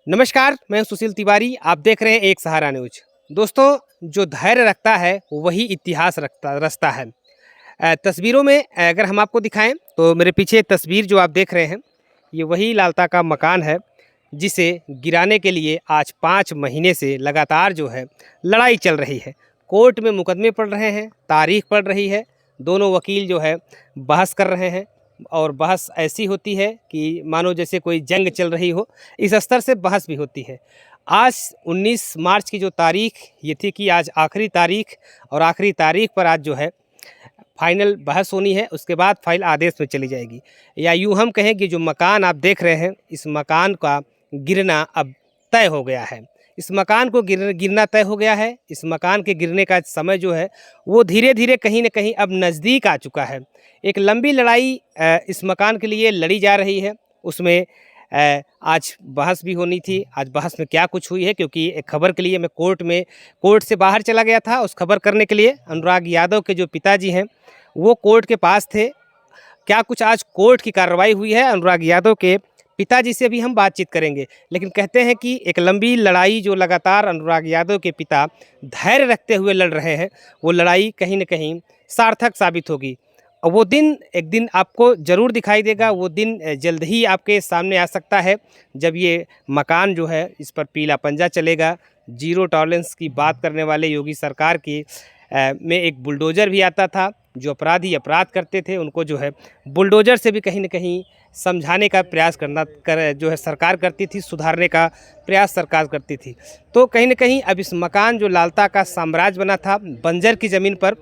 नमस्कार, मैं सुशील तिवारी। आप देख रहे हैं एक सहारा न्यूज। दोस्तों, जो धैर्य रखता है वही इतिहास रचता है। तस्वीरों में अगर हम आपको दिखाएं तो मेरे पीछे तस्वीर जो आप देख रहे हैं, ये वही लालता का मकान है जिसे गिराने के लिए आज 5 महीने से लगातार जो है लड़ाई चल रही है। कोर्ट में मुकदमे पड़ रहे हैं, तारीख पड़ रही है, दोनों वकील जो है बहस कर रहे हैं और बहस ऐसी होती है कि मानो जैसे कोई जंग चल रही हो, इस स्तर से बहस भी होती है। आज 19 मार्च की जो तारीख ये थी कि आज आखिरी तारीख, और आखिरी तारीख पर आज जो है फाइनल बहस होनी है, उसके बाद फाइल आदेश में चली जाएगी। या यूँ हम कहें कि जो मकान आप देख रहे हैं, इस मकान का गिरना अब तय हो गया है। इस मकान को गिरना तय हो गया है। इस मकान के गिरने का समय जो है वो धीरे धीरे कहीं न कहीं अब नज़दीक आ चुका है। एक लंबी लड़ाई इस मकान के लिए लड़ी जा रही है। उसमें आज बहस भी होनी थी। आज बहस में क्या कुछ हुई है, क्योंकि एक खबर के लिए मैं कोर्ट से बाहर चला गया था। उस खबर करने के लिए अनुराग यादव के जो पिताजी हैं वो कोर्ट के पास थे। क्या कुछ आज कोर्ट की कार्रवाई हुई है, अनुराग यादव के पिताजी से भी हम बातचीत करेंगे। लेकिन कहते हैं कि एक लंबी लड़ाई जो लगातार अनुराग यादव के पिता धैर्य रखते हुए लड़ रहे हैं, वो लड़ाई कहीं न कहीं सार्थक साबित होगी। और वो दिन एक दिन आपको ज़रूर दिखाई देगा। वो दिन जल्द ही आपके सामने आ सकता है, जब ये मकान जो है इस पर पीला पंजा चलेगा। ज़ीरो टॉलरेंस की बात करने वाले योगी सरकार की में एक बुलडोज़र भी आता था। जो अपराधी अपराध करते थे उनको जो है बुलडोज़र से भी कहीं न कहीं समझाने का प्रयास जो है सरकार करती थी, सुधारने का प्रयास सरकार करती थी। तो कहीं न कहीं अब इस मकान जो लालता का साम्राज्य बना था बंजर की ज़मीन पर,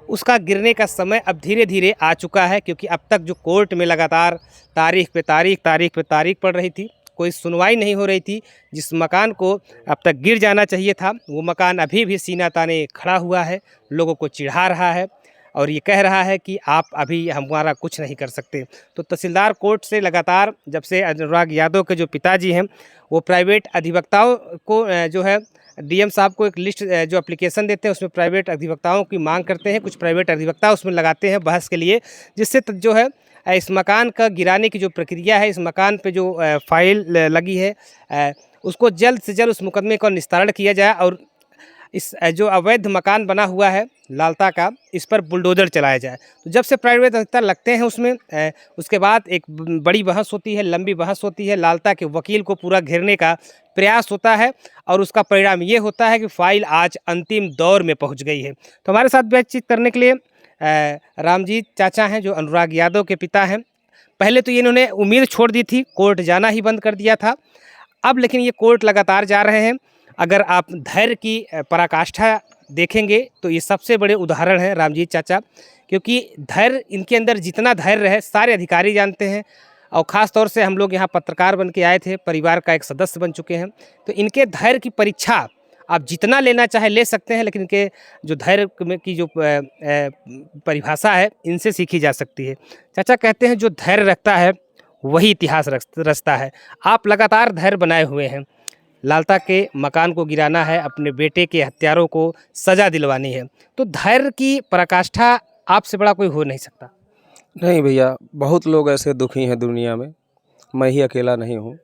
उसका गिरने का समय अब धीरे धीरे आ चुका है। क्योंकि अब तक जो कोर्ट में लगातार तारीख पे तारीख पड़ रही थी, कोई सुनवाई नहीं हो रही थी। जिस मकान को अब तक गिर जाना चाहिए था, वो मकान अभी भी सीना ताने खड़ा हुआ है, लोगों को चिढ़ा रहा है और ये कह रहा है कि आप अभी हमारा कुछ नहीं कर सकते। तो तहसीलदार कोर्ट से लगातार, जब से अनुराग यादव के जो पिताजी हैं वो प्राइवेट अधिवक्ताओं को जो है डीएम साहब को एक लिस्ट जो एप्लीकेशन देते हैं उसमें प्राइवेट अधिवक्ताओं की मांग करते हैं। कुछ प्राइवेट अधिवक्ता उसमें लगाते हैं बहस के लिए, जिससे जो है इस मकान का गिराने की जो प्रक्रिया है, इस मकान पे जो फाइल लगी है, उसको जल्द से जल्द उस मुकदमे का निस्तारण किया जाए और इस जो अवैध मकान बना हुआ है लालता का, इस पर बुलडोज़र चलाया जाए। तो जब से प्राइवेट अधिवक्ता लगते हैं उसमें उसके बाद एक बड़ी बहस होती है, लंबी बहस होती है। लालता के वकील को पूरा घेरने का प्रयास होता है और उसका परिणाम ये होता है कि फ़ाइल आज अंतिम दौर में पहुंच गई है। तो हमारे साथ बातचीत करने के लिए रामजीत चाचा हैं, जो अनुराग यादव के पिता हैं। पहले तो इन्होंने उम्मीद छोड़ दी थी, कोर्ट जाना ही बंद कर दिया था। अब लेकिन ये कोर्ट लगातार जा रहे हैं। अगर आप धैर्य की पराकाष्ठा देखेंगे तो ये सबसे बड़े उदाहरण हैं रामजीत चाचा। क्योंकि धैर्य, इनके अंदर जितना धैर्य है सारे अधिकारी जानते हैं, और ख़ास तौर से हम लोग यहाँ पत्रकार बन के आए थे, परिवार का एक सदस्य बन चुके हैं। तो इनके धैर्य की परीक्षा आप जितना लेना चाहे ले सकते हैं, लेकिन इनके जो धैर्य में की जो परिभाषा है इनसे सीखी जा सकती है। चाचा कहते हैं जो धैर्य रखता है वही इतिहास रचता है। आप लगातार धैर्य बनाए हुए हैं। लालता के मकान को गिराना है, अपने बेटे के हत्यारों को सज़ा दिलवानी है, तो धैर्य की पराकाष्ठा आपसे बड़ा कोई हो नहीं सकता। नहीं भैया, बहुत लोग ऐसे दुखी हैं दुनिया में, मैं ही अकेला नहीं हूँ।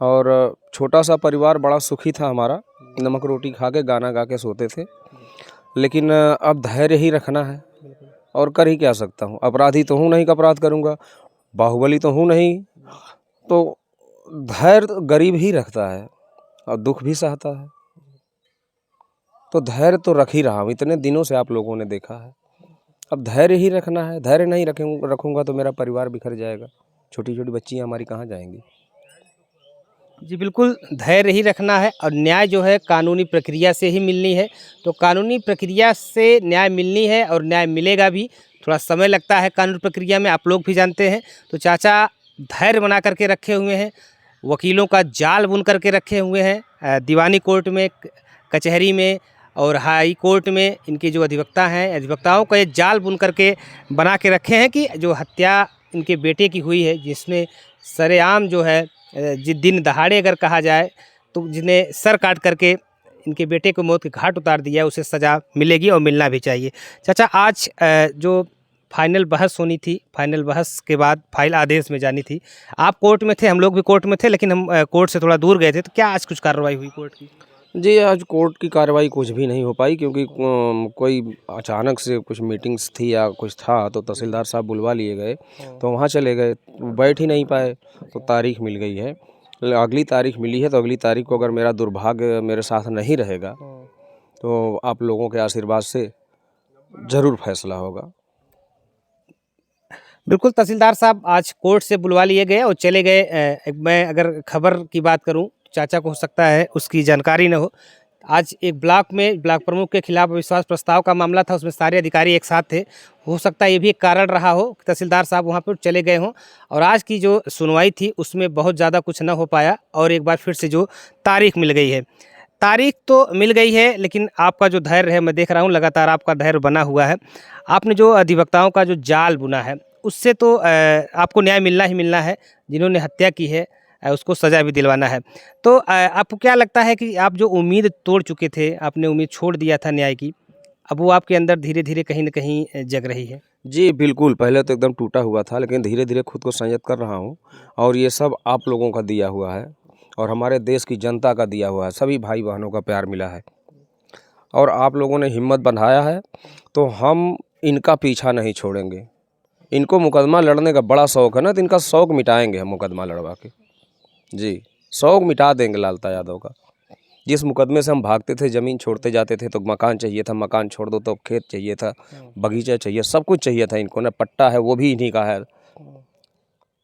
और छोटा सा परिवार बड़ा सुखी था हमारा, नमक रोटी खा के गाना गा के सोते थे। लेकिन अब धैर्य ही रखना है, और कर ही क्या सकता हूँ। अपराधी तो हूँ नहीं कि अपराध करूँगा, बाहुबली तो हूँ नहीं। तो धैर्य गरीब ही रखता है और दुख भी सहता है। तो धैर्य तो रख ही रहा हूँ, इतने दिनों से आप लोगों ने देखा है। अब धैर्य ही रखना है। धैर्य नहीं रखूँगा तो मेरा परिवार बिखर जाएगा, छोटी छोटी बच्चियाँ हमारी कहाँ जाएंगी। जी बिल्कुल, धैर्य ही रखना है और न्याय जो है कानूनी प्रक्रिया से ही मिलनी है। तो कानूनी प्रक्रिया से न्याय मिलनी है और न्याय मिलेगा भी। थोड़ा समय लगता है कानूनी प्रक्रिया में, आप लोग भी जानते हैं। तो चाचा धैर्य बना करके रखे हुए हैं, वकीलों का जाल बुन करके रखे हुए हैं। दीवानी कोर्ट में, कचहरी में और हाई कोर्ट में इनके जो अधिवक्ता हैं, अधिवक्ताओं का ये जाल बुन करके बना के रखे हैं कि जो हत्या इनके बेटे की हुई है, जिसमें सरेआम जो है जिस दिन दहाड़े अगर कहा जाए तो जिन्हें सर काट करके इनके बेटे को मौत के घाट उतार दिया है, उसे सज़ा मिलेगी और मिलना भी चाहिए। चाचा आज जो फाइनल बहस होनी थी, फाइनल बहस के बाद फाइल आदेश में जानी थी। आप कोर्ट में थे, हम लोग भी कोर्ट में थे, लेकिन हम कोर्ट से थोड़ा दूर गए थे। तो क्या आज कुछ कार्रवाई हुई कोर्ट की? जी, आज कोर्ट की कार्रवाई कुछ भी नहीं हो पाई क्योंकि कोई अचानक से कुछ मीटिंग्स थी या कुछ था तो तहसीलदार साहब बुलवा लिए गए, तो वहाँ चले गए, बैठ ही नहीं पाए। तो तारीख मिल गई है, अगली तारीख मिली है, तो अगली तारीख को अगर मेरा दुर्भाग्य मेरे साथ नहीं रहेगा तो आप लोगों के आशीर्वाद से ज़रूर फैसला होगा। बिल्कुल, तहसीलदार साहब आज कोर्ट से बुलवा लिए गए और चले गए। मैं अगर खबर की बात करूं, चाचा को हो सकता है उसकी जानकारी न हो। आज एक ब्लॉक में ब्लॉक प्रमुख के खिलाफ अविश्वास प्रस्ताव का मामला था, उसमें सारे अधिकारी एक साथ थे। हो सकता है ये भी एक कारण रहा हो कि तहसीलदार साहब वहाँ पर चले गए हों और आज की जो सुनवाई थी उसमें बहुत ज़्यादा कुछ न हो पाया और एक बार फिर से जो तारीख मिल गई है। तारीख तो मिल गई है, लेकिन आपका जो धैर्य है, मैं देख रहा हूँ लगातार आपका धैर्य बना हुआ है। आपने जो अधिवक्ताओं का जो जाल बुना है उससे तो आपको न्याय मिलना ही मिलना है। जिन्होंने हत्या की है उसको सज़ा भी दिलवाना है। तो आपको क्या लगता है कि आप जो उम्मीद तोड़ चुके थे, आपने उम्मीद छोड़ दिया था न्याय की, अब वो आपके अंदर धीरे-धीरे कहीं न कहीं जग रही है? जी, बिल्कुल, पहले तो एकदम टूटा हुआ था, लेकिन धीरे-धीरे खुद को संयत कर रहा हूँ और ये सब आप लोगों का दिया हुआ है और हमारे देश की जनता का दिया हुआ है, सभी भाई-बहनों का प्यार मिला है और आप लोगों ने हिम्मत बँधाया है, तो हम इनका पीछा नहीं छोड़ेंगे। इनको मुकदमा लड़ने का बड़ा शौक़ है ना, तो इनका शौक़ मिटाएँगे हम मुकदमा लड़वा के। जी, शौक़ मिटा देंगे लालता यादव का। जिस मुकदमे से हम भागते थे, ज़मीन छोड़ते जाते थे तो मकान चाहिए था, मकान छोड़ दो तो खेत चाहिए था, बगीचा चाहिए, सब कुछ चाहिए था इनको ना, पट्टा है वो भी इन्हीं का है।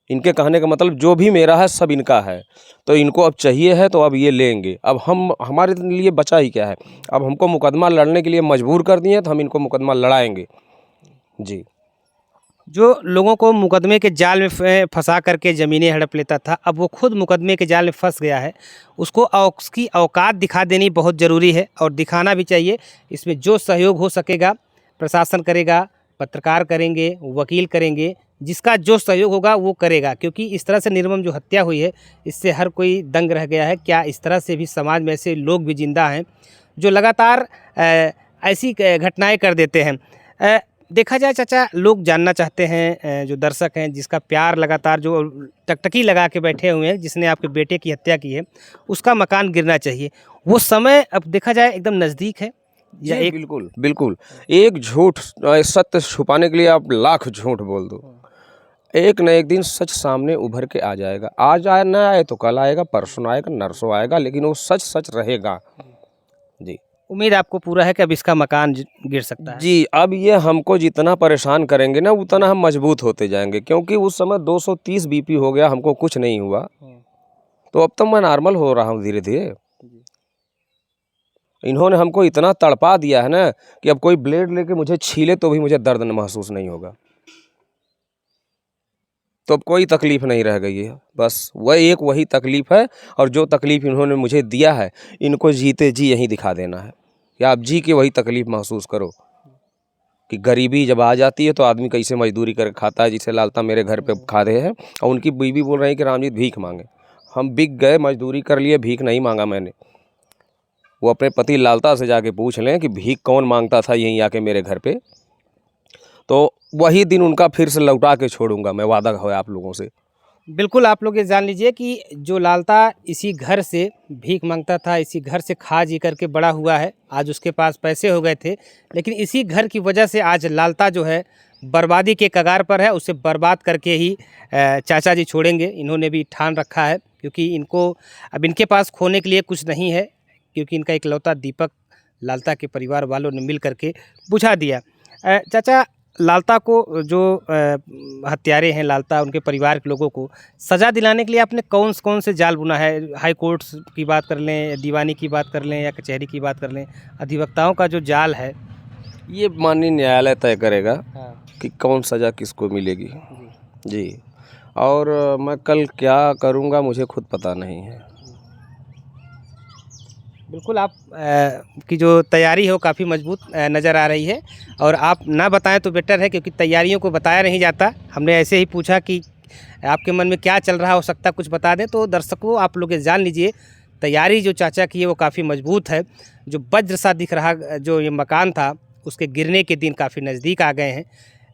इनके कहने का मतलब जो भी मेरा है सब इनका है, तो इनको अब चाहिए है तो अब ये लेंगे। अब हम हमारे लिए बचा ही क्या है, अब हमको मुकदमा लड़ने के लिए मजबूर कर दिए तो हम इनको मुकदमा लड़ाएँगे। जी। जो लोगों को मुकदमे के जाल में फंसा करके ज़मीनें हड़प लेता था, अब वो खुद मुकदमे के जाल में फंस गया है। उसको उसकी औकात दिखा देनी बहुत ज़रूरी है और दिखाना भी चाहिए। इसमें जो सहयोग हो सकेगा प्रशासन करेगा, पत्रकार करेंगे, वकील करेंगे, जिसका जो सहयोग होगा वो करेगा। क्योंकि इस तरह से निर्मम जो हत्या हुई है, इससे हर कोई दंग रह गया है। क्या इस तरह से भी समाज में ऐसे लोग भी ज़िंदा हैं जो लगातार ऐसी घटनाएँ कर देते हैं। देखा जाए चाचा, लोग जानना चाहते हैं, जो दर्शक हैं जिसका प्यार लगातार जो टकटकी लगा के बैठे हुए हैं, जिसने आपके बेटे की हत्या की है, उसका मकान गिरना चाहिए। वो समय अब देखा जाए एकदम नज़दीक है या एक बिल्कुल, बिल्कुल। एक झूठ सत्य छुपाने के लिए आप लाख झूठ बोल दो, एक न एक दिन सच सामने उभर के आ जाएगा। आज आए ना आए तो कल आएगा, परसों आएगा, नरसों आएगा, लेकिन वो सच सच रहेगा। जी। उम्मीद आपको पूरा है कि अब इसका मकान गिर सकता है? जी, अब ये हमको जितना परेशान करेंगे ना उतना हम मजबूत होते जाएंगे, क्योंकि उस समय 230 बीपी हो गया, हमको कुछ नहीं हुआ, तो अब तो मैं नॉर्मल हो रहा हूँ धीरे-धीरे। इन्होंने हमको इतना तड़पा दिया है ना कि अब कोई ब्लेड लेके मुझे छीले तो भी मुझे दर्द महसूस नहीं होगा। तो अब कोई तकलीफ़ नहीं रह गई है, बस वही तकलीफ़ है और जो तकलीफ़ इन्होंने मुझे दिया है, इनको जीते जी यहीं दिखा देना है कि आप जी के वही तकलीफ़ महसूस करो कि गरीबी जब आ जाती है तो आदमी कैसे मजदूरी करके खाता है। जिसे लालता मेरे घर पे खा रहे हैं और उनकी बीवी बोल रही है कि रामजीत भीख मांगे। हम बिक गए, मजदूरी कर लिए, भीख नहीं मांगा मैंने। वो अपने पति लालता से जाके पूछ लें कि भीख कौन मांगता था यहीं आके मेरे घर पे, तो वही दिन उनका फिर से लौटा के छोड़ूंगा मैं, वादा है आप लोगों से। बिल्कुल, आप लोग ये जान लीजिए कि जो लालता इसी घर से भीख मांगता था, इसी घर से खा जी करके बड़ा हुआ है। आज उसके पास पैसे हो गए थे, लेकिन इसी घर की वजह से आज लालता जो है बर्बादी के कगार पर है। उसे बर्बाद करके ही चाचा जी छोड़ेंगे। इन्होंने भी ठान रखा है, क्योंकि इनको अब इनके पास खोने के लिए कुछ नहीं है, क्योंकि इनका इकलौता दीपक लालता के परिवार वालों ने मिल करके बुझा दिया। चाचा, लालता को जो हत्यारे हैं, लालता उनके परिवार के लोगों को सज़ा दिलाने के लिए आपने कौन से जाल बुना है? हाई कोर्ट की बात कर लें, दीवानी की बात कर लें या कचहरी की बात कर लें, अधिवक्ताओं का जो जाल है, ये माननीय न्यायालय तय करेगा हाँ, कि कौन सज़ा किसको मिलेगी। जी। और मैं कल क्या करूँगा मुझे खुद पता नहीं है। बिल्कुल, आप की जो तैयारी है वो काफ़ी मजबूत नज़र आ रही है और आप ना बताएं तो बेटर है, क्योंकि तैयारियों को बताया नहीं जाता। हमने ऐसे ही पूछा कि आपके मन में क्या चल रहा, हो सकता कुछ बता दें। तो दर्शकों, आप लोग ये जान लीजिए, तैयारी जो चाचा की है वो काफ़ी मजबूत है। जो वज्र सा दिख रहा जो ये मकान था, उसके गिरने के दिन काफ़ी नज़दीक आ गए हैं।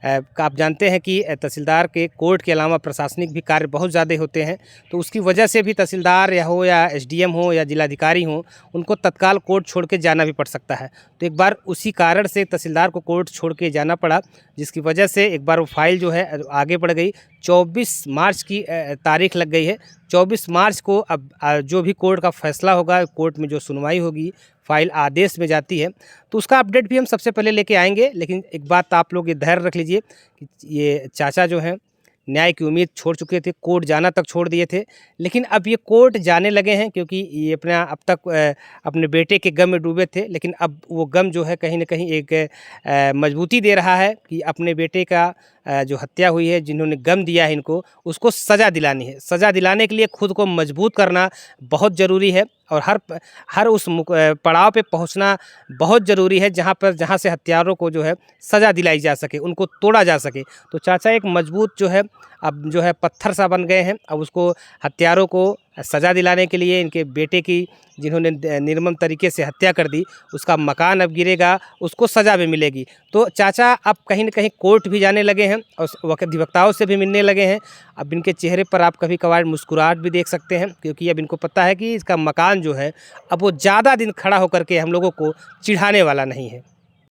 आप जानते हैं कि तहसीलदार के कोर्ट के अलावा प्रशासनिक भी कार्य बहुत ज़्यादा होते हैं, तो उसकी वजह से भी तहसीलदार या एसडीएम हो या जिलाधिकारी हो, उनको तत्काल कोर्ट छोड़ के जाना भी पड़ सकता है। तो एक बार उसी कारण से तहसीलदार को कोर्ट छोड़ के जाना पड़ा, जिसकी वजह से एक बार वो फाइल जो है आगे बढ़ गई। 24 मार्च की तारीख लग गई है। 24 मार्च को अब जो भी कोर्ट का फैसला होगा, कोर्ट में जो सुनवाई होगी, फाइल आदेश में जाती है, तो उसका अपडेट भी हम सबसे पहले लेके आएंगे। लेकिन एक बात आप लोग ये धैर्य रख लीजिए कि ये चाचा जो हैं न्याय की उम्मीद छोड़ चुके थे, कोर्ट जाना तक छोड़ दिए थे, लेकिन अब ये कोर्ट जाने लगे हैं, क्योंकि ये अपना अब तक अपने बेटे के गम में डूबे थे। लेकिन अब वो गम जो है कहीं ना कहीं एक मजबूती दे रहा है कि अपने बेटे का जो हत्या हुई है, जिन्होंने गम दिया है इनको, उसको सज़ा दिलानी है। सज़ा दिलाने के लिए खुद को मजबूत करना बहुत ज़रूरी है, और हर उस पड़ाव पे पहुंचना बहुत ज़रूरी है जहां से हत्यारों को जो है सज़ा दिलाई जा सके, उनको तोड़ा जा सके। तो चाचा एक मजबूत जो है अब जो है पत्थर सा बन गए हैं। अब उसको हत्यारों को सज़ा दिलाने के लिए, इनके बेटे की जिन्होंने निर्मम तरीके से हत्या कर दी, उसका मकान अब गिरेगा, उसको सज़ा भी मिलेगी। तो चाचा अब कहीं न कहीं कोर्ट भी जाने लगे हैं और अधिवक्ताओं से भी मिलने लगे हैं। अब इनके चेहरे पर आप कभी कभार मुस्कुराहट भी देख सकते हैं, क्योंकि अब इनको पता है कि इसका मकान जो है अब वो ज़्यादा दिन खड़ा होकर के हम लोगों को चिढ़ाने वाला नहीं है।